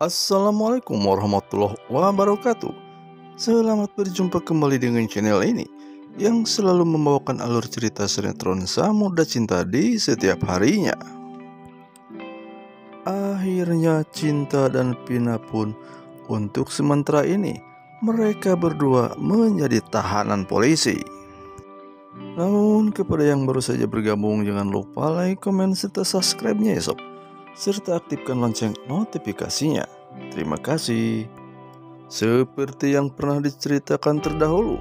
Assalamualaikum warahmatullahi wabarakatuh. Selamat berjumpa kembali dengan channel ini yang selalu membawakan alur cerita sinetron Samudra Cinta di setiap harinya. Akhirnya Cinta dan Pina pun untuk sementara ini mereka berdua menjadi tahanan polisi. Namun kepada yang baru saja bergabung, jangan lupa like, komen, serta subscribe-nya ya sob, serta aktifkan lonceng notifikasinya. Terima kasih. Seperti yang pernah diceritakan terdahulu,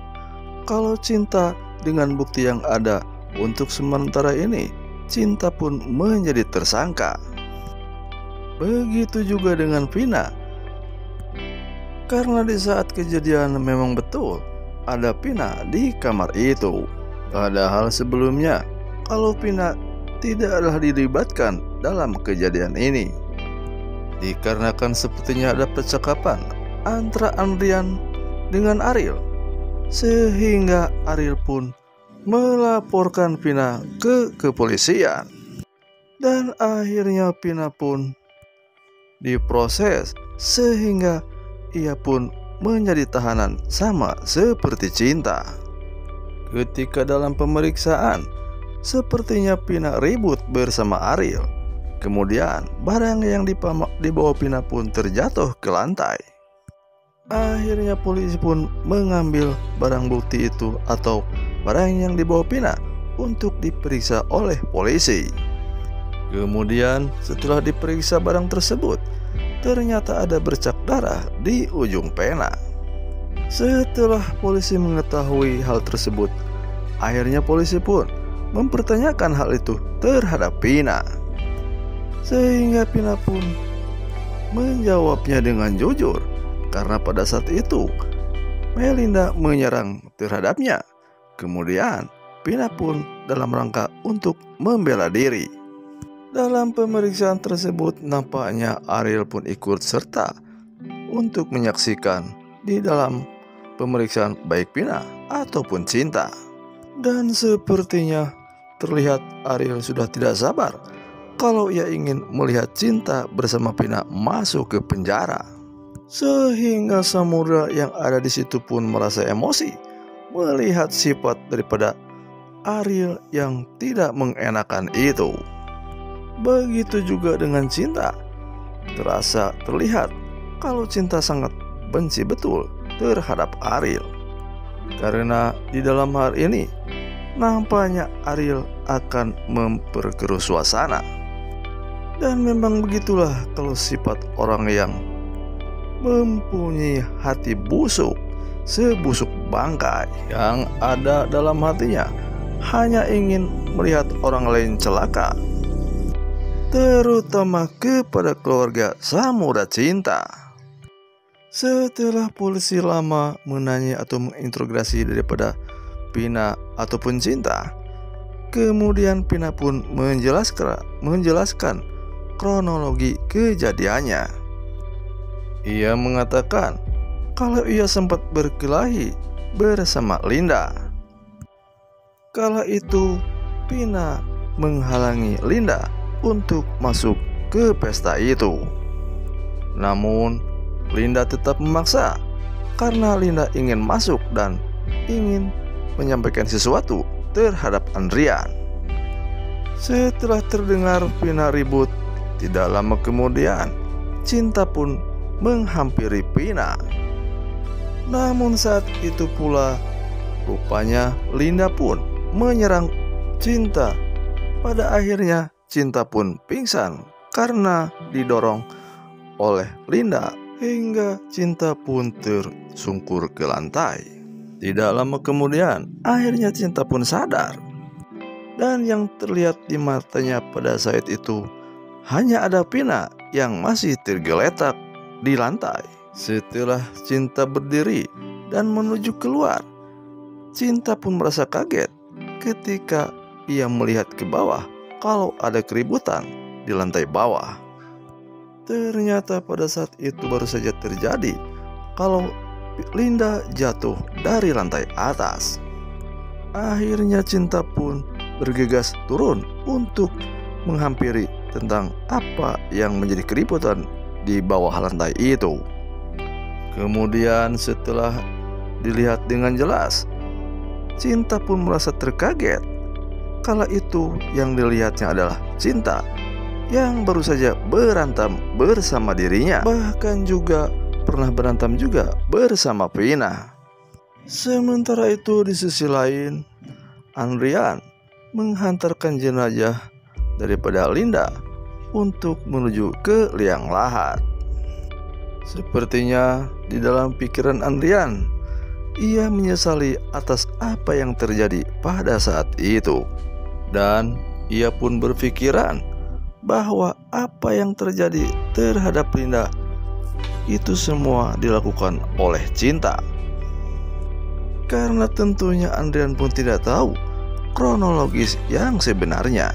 kalau Cinta dengan bukti yang ada untuk sementara ini, Cinta pun menjadi tersangka. Begitu juga dengan Pina, karena di saat kejadian memang betul ada Pina di kamar itu. Padahal sebelumnya kalau Pina tidaklah dilibatkan dalam kejadian ini, dikarenakan sepertinya ada percakapan antara Andrian dengan Ariel, sehingga Ariel pun melaporkan Pina ke kepolisian. Dan akhirnya Pina pun diproses sehingga ia pun menjadi tahanan sama seperti Cinta. Ketika dalam pemeriksaan, sepertinya Pina ribut bersama Ariel. Kemudian barang yang dibawa Pina pun terjatuh ke lantai. Akhirnya polisi pun mengambil barang bukti itu atau barang yang dibawa Pina untuk diperiksa oleh polisi. Kemudian setelah diperiksa barang tersebut, ternyata ada bercak darah di ujung pena. Setelah polisi mengetahui hal tersebut, akhirnya polisi pun mempertanyakan hal itu terhadap Pina, sehingga Pina pun menjawabnya dengan jujur, karena pada saat itu Melinda menyerang terhadapnya. Kemudian Pina pun dalam rangka untuk membela diri. Dalam pemeriksaan tersebut nampaknya Ariel pun ikut serta untuk menyaksikan di dalam pemeriksaan baik Pina ataupun Cinta. Dan sepertinya terlihat Ariel sudah tidak sabar kalau ia ingin melihat Cinta bersama Pina masuk ke penjara. Sehingga Samudra yang ada di situ pun merasa emosi melihat sifat daripada Ariel yang tidak mengenakan itu. Begitu juga dengan Cinta. Terlihat kalau Cinta sangat benci betul terhadap Ariel, karena di dalam hal ini nampaknya Ariel akan memperkeruh suasana. Dan memang begitulah kalau sifat orang yang mempunyai hati busuk, sebusuk bangkai, yang ada dalam hatinya hanya ingin melihat orang lain celaka, terutama kepada keluarga Samudra Cinta. Setelah polisi lama menanya atau menginterogasi daripada Pina ataupun Cinta, kemudian Pina pun menjelaskan kronologi kejadiannya. Ia mengatakan kalau ia sempat berkelahi bersama Linda. Kala itu Pina menghalangi Linda untuk masuk ke pesta itu. Namun Linda tetap memaksa karena Linda ingin masuk dan ingin menyampaikan sesuatu terhadap Andrian. Setelah terdengar Pina ribut, tidak lama kemudian Cinta pun menghampiri Pina. Namun saat itu pula rupanya Linda pun menyerang Cinta. Pada akhirnya Cinta pun pingsan karena didorong oleh Linda hingga Cinta pun tersungkur ke lantai. Tidak lama kemudian akhirnya Cinta pun sadar, dan yang terlihat di matanya pada saat itu hanya ada Pina yang masih tergeletak di lantai. Setelah Cinta berdiri dan menuju keluar, Cinta pun merasa kaget ketika ia melihat ke bawah kalau ada keributan di lantai bawah. Ternyata pada saat itu baru saja terjadi kalau Linda jatuh dari lantai atas. Akhirnya Cinta pun bergegas turun untuk menghampiri tentang apa yang menjadi keributan di bawah lantai itu. Kemudian setelah dilihat dengan jelas, Cinta pun merasa terkaget. Kala itu yang dilihatnya adalah Cinta yang baru saja berantem bersama dirinya, bahkan juga pernah berantem juga bersama Vina. Sementara itu di sisi lain, Andrian menghantarkan jenazah daripada Linda untuk menuju ke liang lahat. Sepertinya di dalam pikiran Andrian, ia menyesali atas apa yang terjadi pada saat itu. Dan ia pun berpikiran bahwa apa yang terjadi terhadap Linda itu semua dilakukan oleh Cinta. Karena tentunya Andrian pun tidak tahu kronologis yang sebenarnya.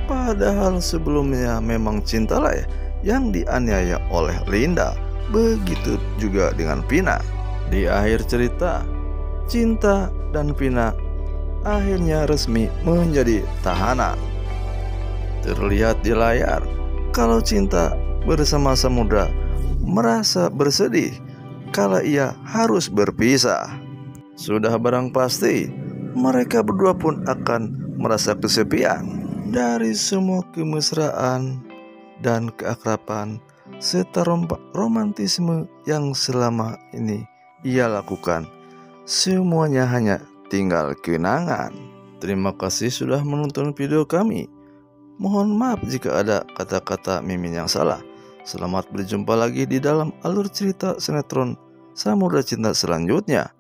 Padahal sebelumnya memang Cinta lah yang dianiaya oleh Linda. Begitu juga dengan Vina. Di akhir cerita, Cinta dan Vina akhirnya resmi menjadi tahanan. Terlihat di layar kalau Cinta bersama Samudra merasa bersedih kala ia harus berpisah. Sudah barang pasti mereka berdua pun akan merasa kesepian dari semua kemesraan dan keakraban serta romantisme yang selama ini ia lakukan. Semuanya hanya tinggal kenangan. Terima kasih sudah menonton video kami. Mohon maaf jika ada kata-kata Mimin yang salah. Selamat berjumpa lagi di dalam alur cerita sinetron Samudra Cinta selanjutnya.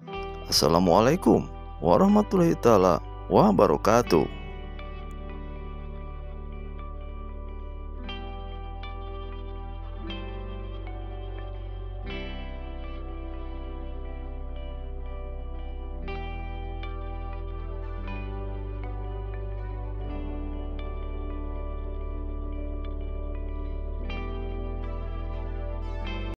Assalamualaikum warahmatullahi taala wabarakatuh.